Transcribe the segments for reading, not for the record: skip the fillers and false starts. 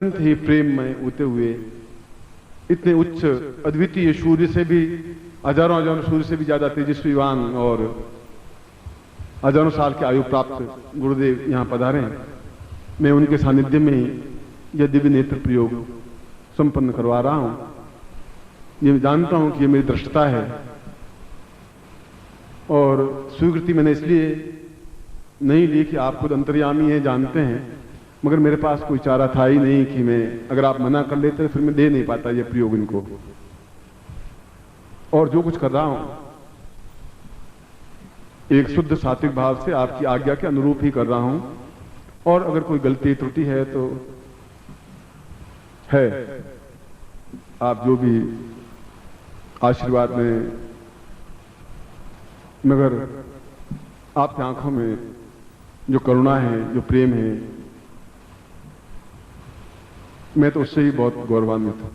ही प्रेम में उते हुए इतने उच्च अद्वितीय सूर्य से भी हजारों हजारों सूर्य से भी ज्यादा तेजस्वीवान और हजारों साल की आयु प्राप्त गुरुदेव यहाँ पधारे हैं। मैं उनके सानिध्य में यह दिव्य नेत्र प्रयोग संपन्न करवा रहा हूं। ये जानता हूं कि ये मेरी दृष्टता है और स्वीकृति मैंने इसलिए नहीं ली कि आप खुद अंतर्यामी हैं, जानते हैं, मगर मेरे पास कोई चारा था ही नहीं कि मैं, अगर आप मना कर लेते फिर मैं दे नहीं पाता ये प्रयोग इनको। और जो कुछ कर रहा हूं एक शुद्ध सात्विक भाव से आपकी आज्ञा के अनुरूप ही कर रहा हूं, और अगर कोई गलती त्रुटि है तो है, आप जो भी आशीर्वाद में, मगर आपकी आंखों में जो करुणा है, जो प्रेम है, मैं तो उससे ही बहुत गौरवान्वित हूं।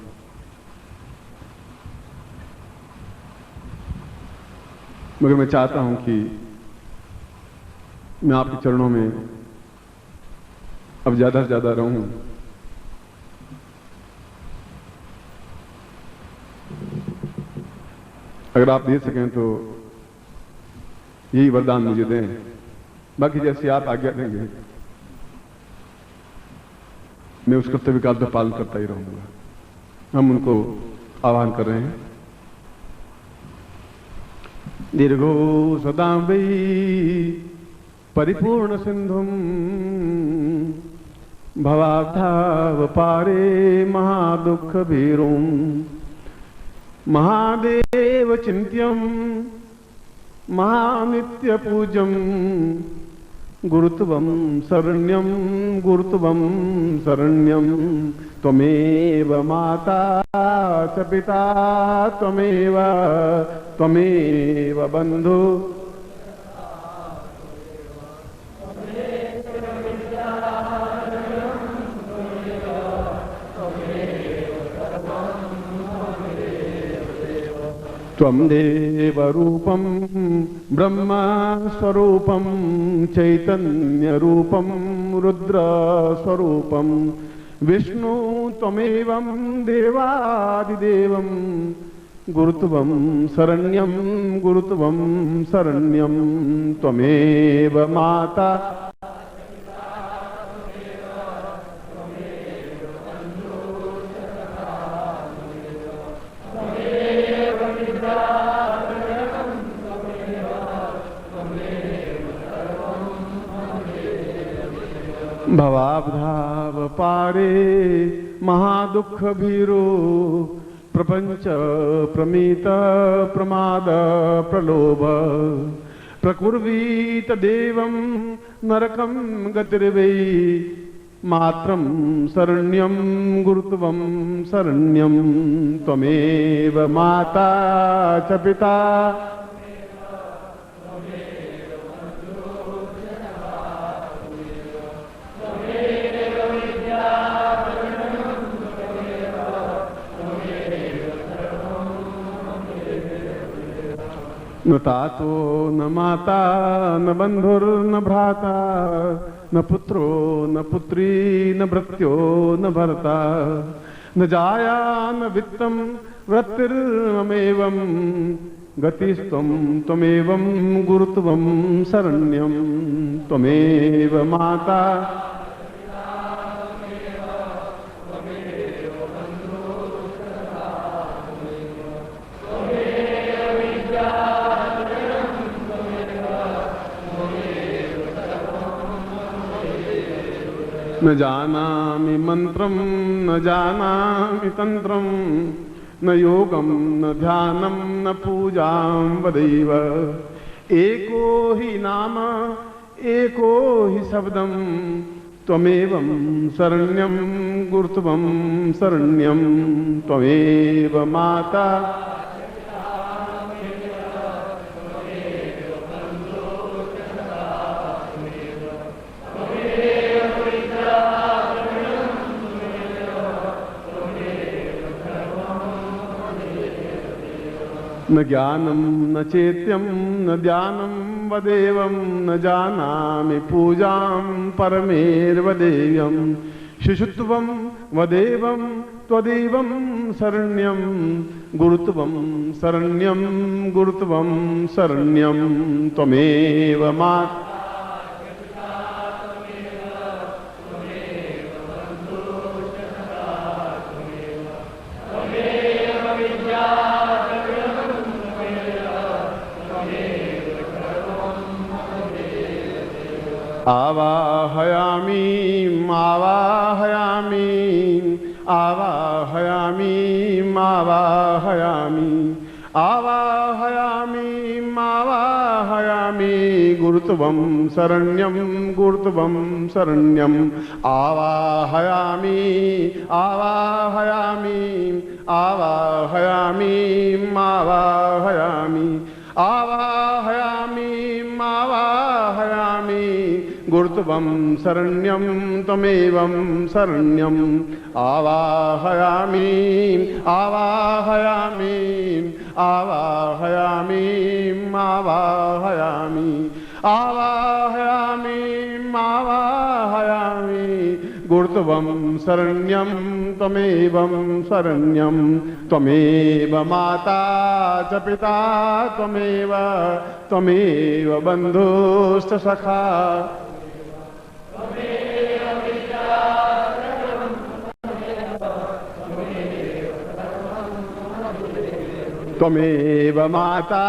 मगर मैं चाहता हूं कि मैं आपके चरणों में अब ज्यादा से ज्यादा रहूं। अगर आप दे सकें तो यही वरदान मुझे दें, बाकी जैसे आप आज्ञा देंगे मैं उस कर्तव्य काल का पालन करता ही रहूंगा। हम उनको आह्वान कर रहे हैं। दीर्घो सदा वै परिपूर्ण सिंधुम भवाब्धाव पारे महादुख भीरुम महादेव चिंत्यम महानित्य पूजम गुरुत्वम शरण्यम गुरुत्वम शरण्यम त्वमेव माता च पिता त्वमेव त्वमेव बंधु त्वं देव रूपं ब्रह्म स्वरूपं चैतन्य रूपं रुद्र स्वरूपं विष्णु त्वमेवं देवादिदेवं गुरुत्वं शरण्यं गुरुत्वं शरण्यं त्वमेव माता भवाब्धाव पारे महादुख भीरो प्रपंच प्रमीत प्रमाद प्रलोभ प्रकुर्वीत देवं नरकं गतिर्वै मात्रं शरण्यं गुरुत्वं शरण्यं त्वमेव माता च पिता न तातो न माता न बंधुर्न भ्राता न पुत्रो न पुत्री न भृत्यो न भर्ता न जाया न वित्तं वृत्तिर्ममेवं गतिस्त्वं त्वमेवं गुरुत्वं शरण्यं त्वमेव माता न जानामि मंत्रं न जानामि तंत्रं न योगं न ध्यानं न पूजां वदैव एको हि नाम एको हि शब्दं त्वमेवं शरण्यं गुरुत्वं शरण्यं त्वमेव माता न ज्ञानं न चेत्यं न ध्यानं वदेवं न जानामि पूजां परमेर्वदेयं शिशुत्वं वदेवं त्वदेवं शरण्यं गुरुत्वं शरण्यं गुरुत्वं शरण्यं त्वमेव माता आवाहयामि आवाहयामि आवाहयामि आवाहयामि आवाहयामि आवाहयामि गुरुत्वं शरण्यं गुरुत्वं शरण्यं आवाहयामि आवाहयामि आवाहयामि आवाहयामि आवाहयामि आवाहयामि गुरुत्वं शरण्यं त्वमेवं शरण्यं आवाहयामि आवाहयामि आवाहयामि आवाहयामि आवाहयामि आवाहयामि गुरुत्वं शरण्यं त्वमेवं शरण्यं त्वमेव माता च पिता त्वमेव त्वमेव बन्धुश्च सखा त्वमेव माता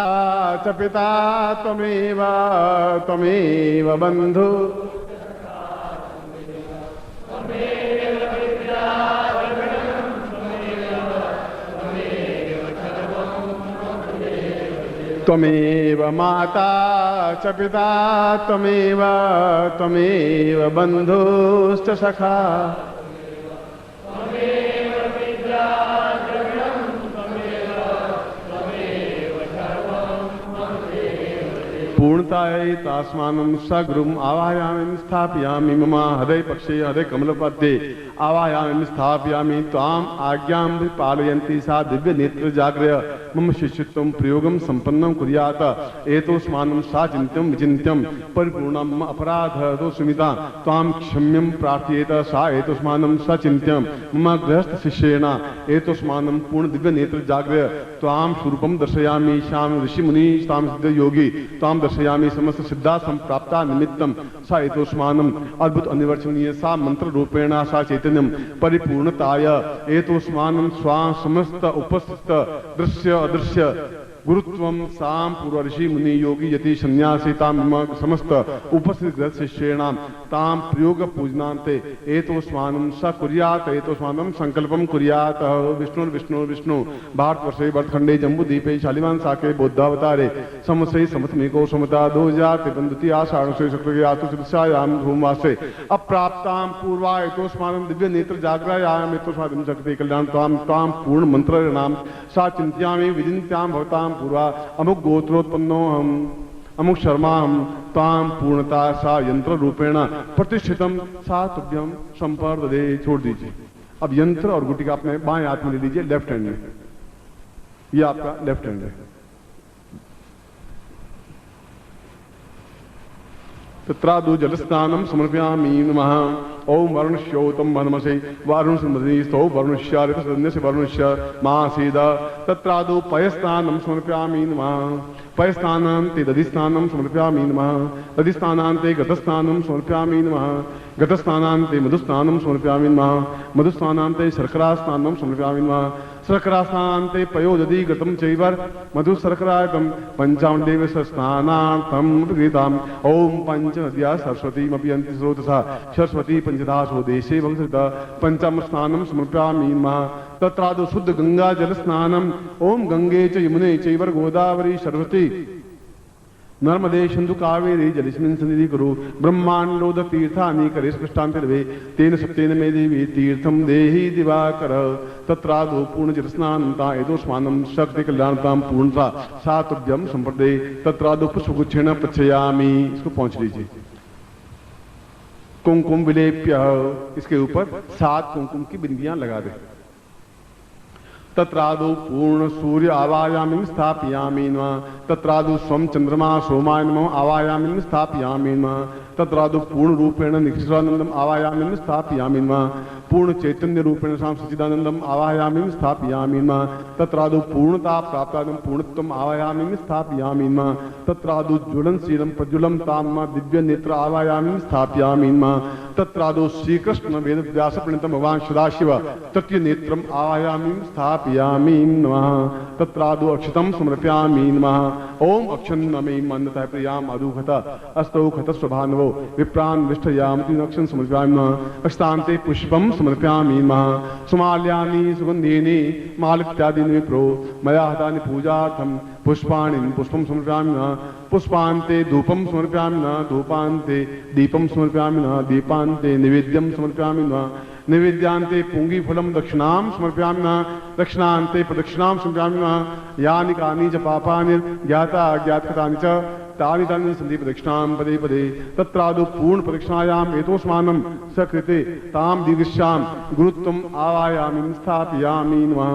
च पिता त्वमेव त्वमेव बन्धु त्वमेव माता च पिता त्वमेव त्वमेव बन्धुश्च सखा पूर्णतायै तास्मानं सगुरुम् आवाहयामि स्थापयामि मम हृदय पक्षे हृदय कमलपद्ये आवाहयामि स्थापयामि त्वाम् आज्ञां पालयन्ति सा दिव्य नेत्र जाग्रय मम शिष्यत्वं प्रयोगं सम्पन्नं कुर्यात् एतोस्मानं सा चिन्त्यं विचिन्त्यं परिपूर्णं मम अपराधो सुमिता त्वां क्षम्यं प्रार्थयेत सा एतोस्मानं सा चिन्त्यं मम गृहस्थ शिष्येण एतोस्मानं पूर्ण दिव्य नेत्र जाग्रय त्वां स्वरूपं दर्शयामि श्याम ऋषि मुनि तां सिद्ध योगी त्वां दर्शयामि समस्त सिद्धा संप्राप्ता निमित्तं सा एतोस्मानं अद्भुत अनिवर्चनीय सा मंत्र रूपेण सा चैतन्यं परिपूर्णताय एतोस्मानं स्वा समस्त उपस्थित दृश्य अदृश्य गुरुत्वं साम पूर्व ऋषि मुनि योगी यति सन्यासी ताम मम समस्त उपस्थित ग्रह शिष्येणां ताम प्रयोग पूजनान्ते एतोस्मानं स कुर्यात् एतोस्मानं संकल्पं कुर्यात् विष्णु विष्णु भारतवर्षे भरतखंडे जम्बूद्वीपे शालिवान साके बौद्धावतारे समसै समतमेको समता 2053 आषाढ़ शुक्ल आतु चतुर्दशायां धूमवासे अप्राप्तां पूर्वा एतोस्मानं दिव्य नेत्र जागरायाम एतोस्मानं शक्ति कल्याण ताम ताम पूर्ण मंत्र नाम सा चिंत्यामि विचिन्त्यां भवतां पूर्वा अमुक गोत्रोत्पन्नो हम अमुक शर्मा हम ताम पूर्णता सा यंत्र रूपेण प्रतिष्ठितम सा तुभ्यम संपर्दे। छोड़ दीजिए। अब यंत्र और गुटिका अपने बाएं हाथ में ले लीजिए, लेफ्ट हैंड में। ये आपका लेफ्ट हैंड है। तत्रादु जलस्नानं समर्पयामि नमः। ओम वरुणस्योतं वनमसे वारुण सुमदनीस्थो वरुणस्यारित सदन्यस्य वरुणस्य मासीद। तत्रादु पयस्नानं समर्पयामि नमः। पयस्नानान्ते दधिस्नानं समर्पयामि नमः। दधिस्नानान्ते गतस्नानं समर्पयामि नमः। गतस्नानान्ते मधुस्नानं समर्पयामि नमः। मधुस्नानान्ते शर्करास्नानं समर्पयामि नमः। शर्करास्नानान्ते पयोदधि गतं चैवर मधुशर्करायतं पञ्चामदेव स्नानार्थं गीताम्। ओम पंच नद्या सरस्वतीमपि यन्ति स्रोतसा सरस्वती पंचदासो देशे वंशता पंचम स्नानं समर्पयामि नमः। तत्रादु शुद्ध गंगा जल स्नानम्। ओम गंगे च यमुने चैव गोदावरी सरस्वती नर्मदे सिंधु कावेरी जलेस्मिन् सन्निधि कुरु। ब्रह्मांडोद तीर्थानि करे स्पष्टान्तिर्वे तेन सत्येन मे देवी तीर्थं देहि दिवाकर। तत्रादु पूर्ण जलस्नानता एतोस्मानं शक्ति कल्याणतां पूर्णता सा तुभ्यं संप्रदे। तत्रादु पुष्पगुच्छेन प्रच्छयामि। इसको पहुंच लीजिए। कुमकुम विलेप्य, इसके ऊपर 7 कुमकुम की बिंदियां लगा दे। तत्रादु पूर्ण सूर्य आवायामि स्थापयामि नमः। तत्रादु स्वं चंद्रमा सोमाय नमः आवायामि स्थापयामि नमः। तत्रादौ पूर्ण रूपेण निखिलानंदम आवायामिं स्थापयामि नमः। पूर्ण चैतन्य रूपेण साम सच्चिदानंदम आवायामिं स्थापयामि नमः। तत्रादौ पूर्णता प्राप्तादं पूर्णत्वम आवायामिं स्थापयामि नमः। तत्रादौ ज्वलनशीलं प्रज्वलं ताम दिव्य नेत्र आवायामिं स्थापयामि नमः। तत्रादौ श्री कृष्ण वेद व्यास प्रणीतम भगवान सदाशिव तृतीय नेत्रम आवायामिं स्थापयामि नमः। तत्रादौ अक्षतम समर्पयामि नमः। ओम अक्षन्नमे मन्नतः प्रियाम अदुखत अस्तौ खत स्वभानवो विप्रान विष्ठयाम तीनक्षण समर्पयामि नमः। अष्टान्ते पुष्पम समर्पयामि नमः। सुमाल्यानि सुगंधीनि मालित्यादीनि विप्रो मया हतानि पूजार्थं पुष्पाणि पुष्पं समर्पयामि नमः। पुष्पान्ते धूपं समर्पयामि नमः। धूपान्ते दीपं समर्पयामि नमः। दीपान्ते निवेद्यं समर्पयामि नमः। निवेद्यान्ते पुंगीफलं दक्षिणां समर्पयामि नमः। दक्षिणान्ते प्रदक्षिणां समर्पयामि नमः। यानि कानि च पापानि ज्ञाता अज्ञातकृतानि च तानि तानि सन्ति प्रदक्षिणां पदे पदे। तत्रादौ पूर्ण प्रदक्षिणायाम् एतोस्मानं सकृते तां दीर्घश्यां गुरुत्वम् आवायामिं स्थापयामि नमः।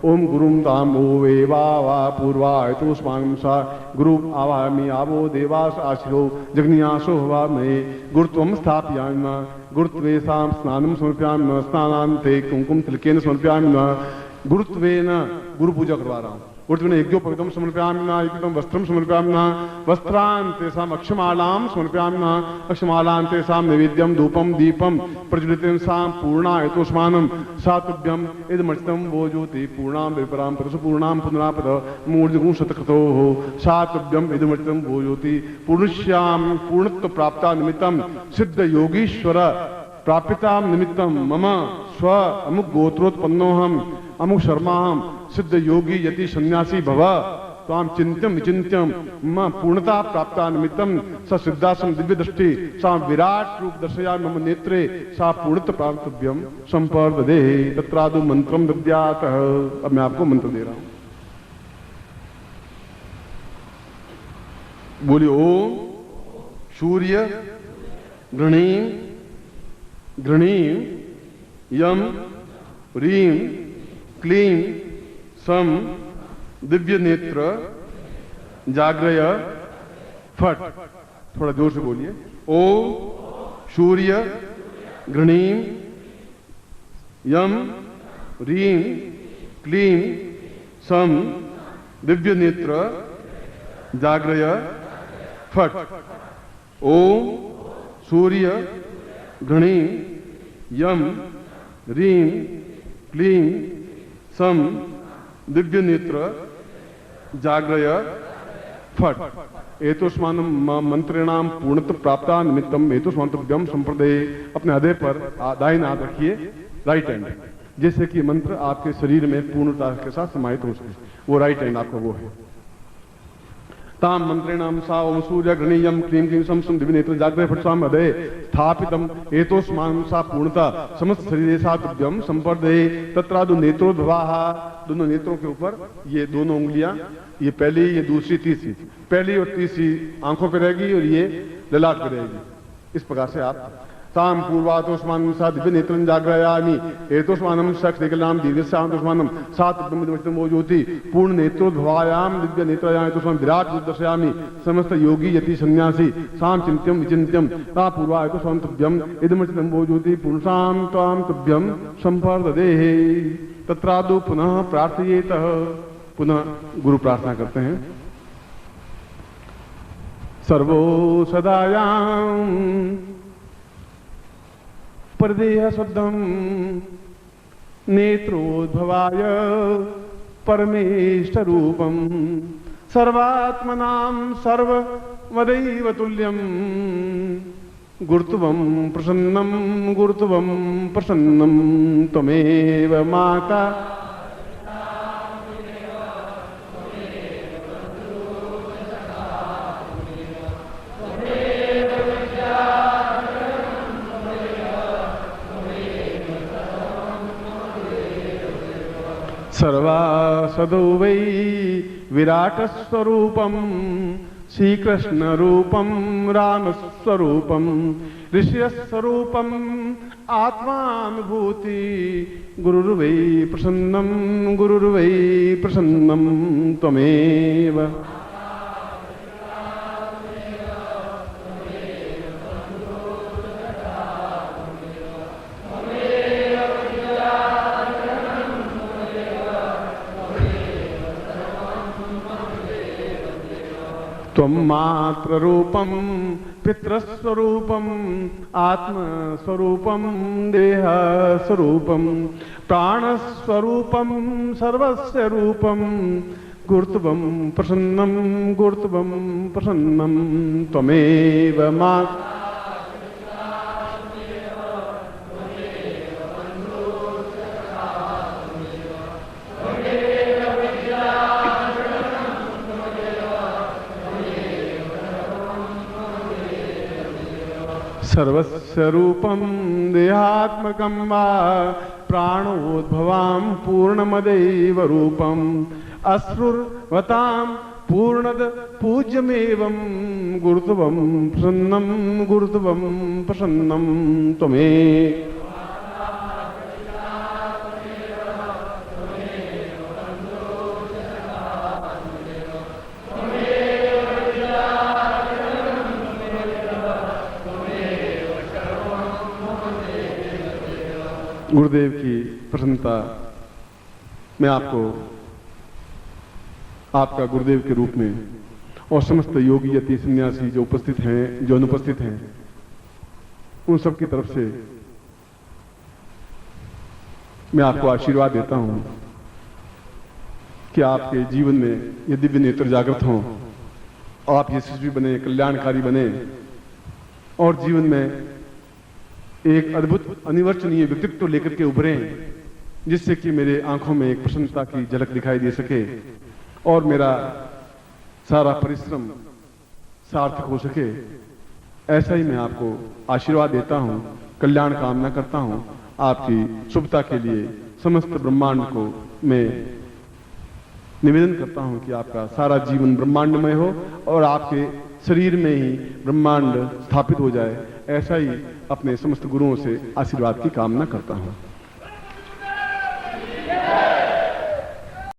ओम गुरुं तां वो वेवा वा पूर्वा एतोस्मानं सा गुरु आवायामि आवो देवास आशिरो जग्नियासो हवा मये गुरुत्वं स्थापयामि नमः। गुरुत्वेषां स्नानं समर्पयामि नमः। स्नानान्ते कुंकुम तिलकेन समर्पयामि नमः। गुरुत्वेन गुरु पूजा करवा रहा हूँ। गुरुत्वेन यज्ञोपवीतं समर्पयामि नमः। यज्ञोपवीतं वस्त्रं समर्पयामि नमः। वस्त्रान्तेषाम् अक्षमालां समर्पयामि नमः। अक्षमालान्तेषां नैवेद्यं धूपं दीपं प्रज्वलितेषां पूर्णा एतोस्मानं सातुभ्यम् इदमर्चितं वो ज्योति पूर्णां विपरां परसु पूर्णां पुनरापद मूर्धगुं शतक्रतोः सातुभ्यम् इदमर्चितं वो ज्योति पूर्णश्यां पूर्णत्व प्राप्ता निमित्तं सिद्ध योगीश्वर प्रापितां निमित्तं मम स्व अमुक गोत्रोत्पन्नोहम अमुक शर्माहम सिद्ध योगी यति सन्यासी भव ताम चिंत्यम विचिंत्यम मम पूर्णता प्राप्ता निमित्तं स सिद्धासम दिव्य दृष्टि सा विराट रूप दर्शयामि मम नेत्रे सा पूर्णत्व प्राप्तव्यम संपर्ददे। तत्रादौ मंत्रम दद्यात्। अब मैं आपको मंत्र दे रहा हूं। बोलिए ओम सूर्य गृणीं गृणीं यम ह्रीं क्लीं सम दिव्य नेत्र जाग्रय फट। थोड़ा जोर से बोलिए। ओम सूर्य गृणीं यम ह्रीं क्लीं सम दिव्य नेत्र जाग्रय फट। ओम सूर्य गृणीं यम ह्रीं क्लीं सम दिव्य नेत्र जाग्रय फट। एतोस्मानं मंत्रेणां पूर्णत्व प्राप्ता निमित्तम एतोस्मान्तव्यम संप्रदे। अपने हृदय पर दाहिना हाथ रखिए, राइट हैंड, जैसे कि मंत्र आपके शरीर में पूर्णता के साथ समाहित हो सके। वो राइट हैंड आपका वो है। ताम मंत्रेणाम सा ओम सूर्य गृणीयम क्लीं क्लीं सम सम दिव्य नेत्र जाग्रय फट स्वाम हृदय स्थापितम एतोस्मानं सा पूर्णता समस्त शरीर सातुभ्यम संपर्दे। तत्रादौ नेत्रोद्भवाः। दोनों नेत्रों के ऊपर ये दोनों उंगलियां, ये पहली, ये दूसरी, तीसरी, पहली और तीसरी आंखों पे रहेगी और ये ललाट पे रहेगी। इस प्रकार से आप ताम पूर्वातोस्मानं सा दिव्य नेत्रं जाग्रयामि एतोस्मानं सक्षेकलाम दीर्घस्यान्तोस्मानं सातुभ्यम वो ज्योति पूर्ण नेत्रोद्भवायाम दिव्य नेत्रायाम एतोस्मानं विराट रूप दर्शयामि समस्त योगी यति सन्यासी साम चिंत्यम विचिंत्यम ता पूर्वा एतोस्मान्तव्यम इदमर्चितं वो ज्योति पूर्णसां तां तुभ्यम संपर्ददेः। तत्रादौ पुनः प्रार्थयेत। पुनः गुरु प्रार्थना करते हैं। सर्वो सदायां परदेह शुद्धम नेत्रोद्भवाय परमेष्ठ रूपम सर्वात्मनां सर्ववदैव तुल्यम गुरुत्वं प्रसन्नं त्वमेव माता सर्वासदो वै विराट स्वरूपम श्रीकृष्ण रूपम राम स्वरूपम ऋषि स्वरूपम आत्मानुभूति गुरुर्वै प्रसन्नं त्वमेव। त्वं मात्र रूपम पितृस्वरूपम आत्मस्वरूपम देह स्वरूपम प्राणस्वरूपम सर्वस्य रूपम गुरुत्वं प्रसन्नं त्वमेव मात्र सर्वस्य रूपं देहात्मकं वा प्राणोद्भवां पूर्णमदैव रूपम् अश्रुर्वतां पूर्णद पूज्यमेवं गुरुत्वं प्रसन्नं त्वमे गुरुदेव की प्रसन्नता मैं आपको आपका गुरुदेव के रूप में और समस्त योगी यति सन्यासी जो उपस्थित हैं जो अनुपस्थित हैं उन सब की तरफ से मैं आपको आशीर्वाद देता हूं कि आपके जीवन में ये दिव्य नेत्र जागृत हों, आप यशस्वी बने, कल्याणकारी बने और जीवन में एक अद्भुत अनिवर्चनीय व्यक्तित्व लेकर के उभरे जिससे कि मेरे आंखों में एक प्रसन्नता की झलक दिखाई दे सके और मेरा सारा परिश्रम सार्थक हो सके। ऐसा ही मैं आपको आशीर्वाद देता हूं, कल्याण कामना करता हूं। आपकी शुभता के लिए समस्त ब्रह्मांड को मैं निवेदन करता हूं कि आपका सारा जीवन ब्रह्मांडमय हो और आपके शरीर में ही ब्रह्मांड स्थापित हो जाए। ऐसा ही अपने समस्त गुरुओं से आशीर्वाद की कामना करता हूं।